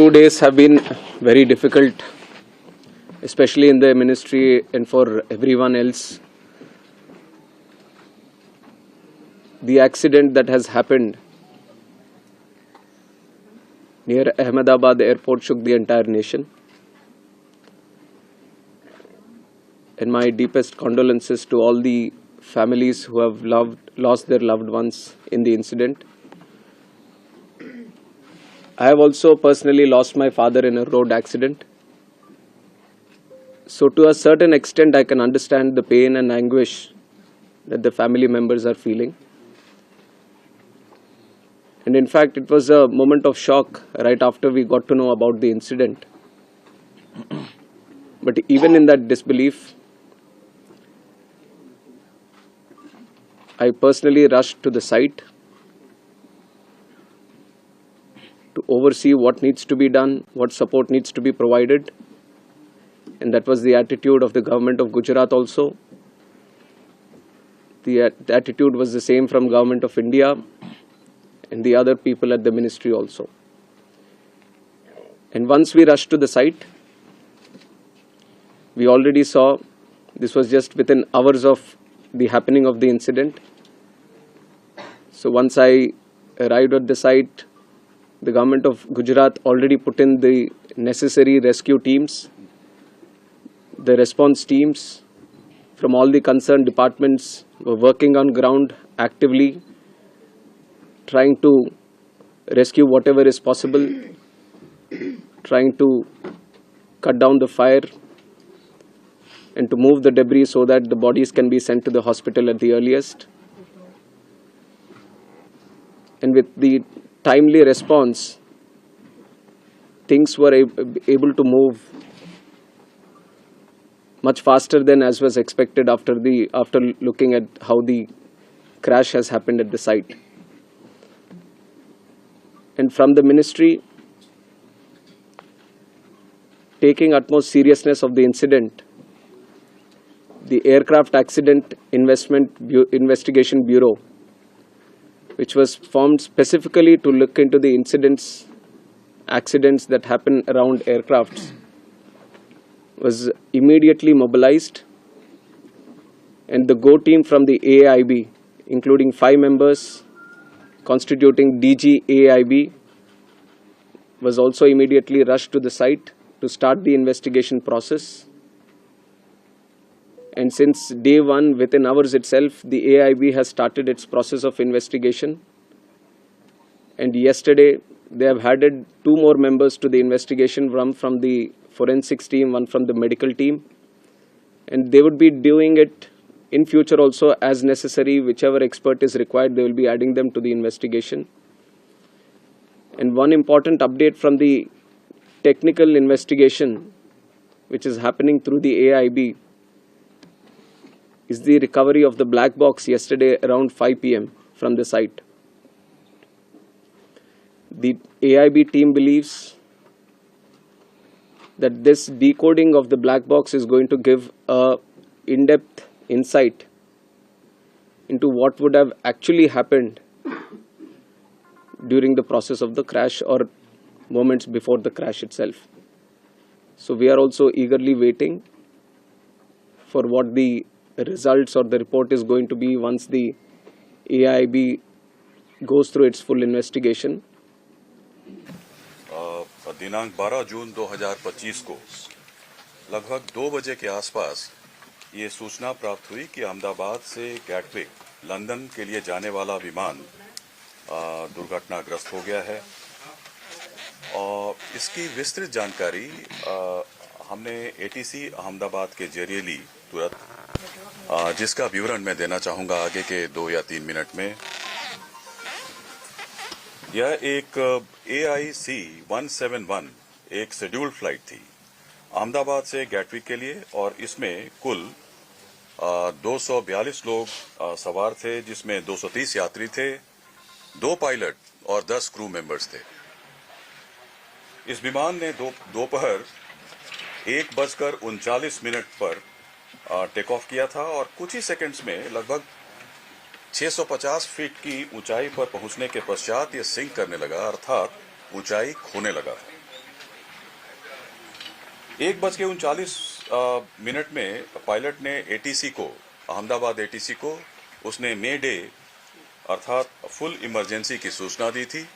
2 days have been very difficult, especially in the ministry and for everyone else. The accident that has happened near Ahmedabad airport shook the entire nation. And my deepest condolences to all the families who have lost their loved ones in the incident. I have also personally lost my father in a road accident. So to a certain extent, I can understand the pain and anguish that the family members are feeling. And in fact, it was a moment of shock right after we got to know about the incident. But even in that disbelief, I personally rushed to the site to oversee what needs to be done, what support needs to be provided. And that was the attitude of the government of Gujarat also. The attitude was the same from government of India and the other people at the ministry also. And once we rushed to the site, we already saw, this was just within hours of the happening of the incident. So once I arrived at the site, the government of Gujarat already put in the necessary rescue teams. The response teams from all the concerned departments were working on ground actively, trying to rescue whatever is possible, trying to cut down the fire and to move the debris so that the bodies can be sent to the hospital at the earliest. And with the timely response, things were able to move much faster than as was expected after looking at how the crash has happened at the site. And from the ministry, taking utmost seriousness of the incident, the Aircraft Accident Investigation Bureau, which was formed specifically to look into the accidents that happen around aircrafts, was immediately mobilized, and the GO team from the AIB, including 5 members constituting DG AIB, was also immediately rushed to the site to start the investigation process. And since day one, within hours itself, the AIB has started its process of investigation. And yesterday, they have added 2 more members to the investigation, one from the forensics team, one from the medical team. And they would be doing it in future also as necessary. Whichever expert is required, they will be adding them to the investigation. And one important update from the technical investigation, which is happening through the AIB, is the recovery of the black box yesterday around 5 p.m. from the site. The AIB team believes that this decoding of the black box is going to give a in-depth insight into what would have actually happened during the process of the crash or moments before the crash itself. So we are also eagerly waiting for what the results or the report is going to be once the AIB goes through its full investigation. दिनांक 12 जून 2025 को लगभग 2 बजे के आसपास ये सूचना प्राप्त हुई कि अहमदाबाद से गैटविक लंदन के लिए जाने वाला विमान दुर्घटनाग्रस्त हो गया है। और इसकी विस्तृत जानकारी हमने एटीसी अहमदाबाद के जरिए ली तुरंत, जिसका विवरण मैं देना चाहूंगा आगे के 2 या 3 मिनट में। यह एक AIC 171 एक शेड्यूल्ड फ्लाइट थी अहमदाबाद से गैटविक के लिए, और इसमें कुल 242 लोग सवार थे, जिसमें 230 यात्री थे, 2 पायलट और 10 क्रू मेंबर्स थे। इस विमान ने दोपहर 1:39 पर टेक ऑफ किया था और कुछ ही सेकंड्स में लगभग 650 फीट की ऊंचाई पर पहुंचने के पश्चात ये सिंक करने लगा, अर्थात ऊंचाई खोने लगा। 1:39 में पायलट ने एटीसी को, अहमदाबाद एटीसी को उसने मे डे अर्थात फुल इमरजेंसी की सूचना दी थी।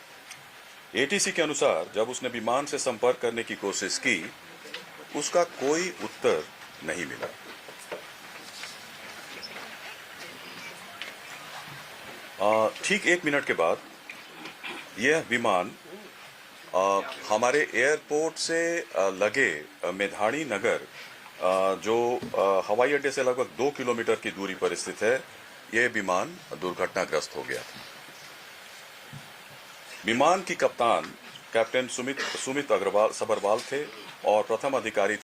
एटीसी के अनुसार जब उसने विमान से संपर्क करने की कोशिश की, उसका कोई उत्तर नहीं मिला। ठीक 1 मिनट के बाद यह विमान हमारे एयरपोर्ट से लगे मेधाणी नगर, जो हवाई अड्डे से लगभग 2 किलोमीटर की दूरी पर स्थित है, यह विमान दुर्घटनाग्रस्त हो गया। विमान की कप्तान कैप्टन सुमित अग्रवाल सबरवाल थे और प्रथम अधिकारी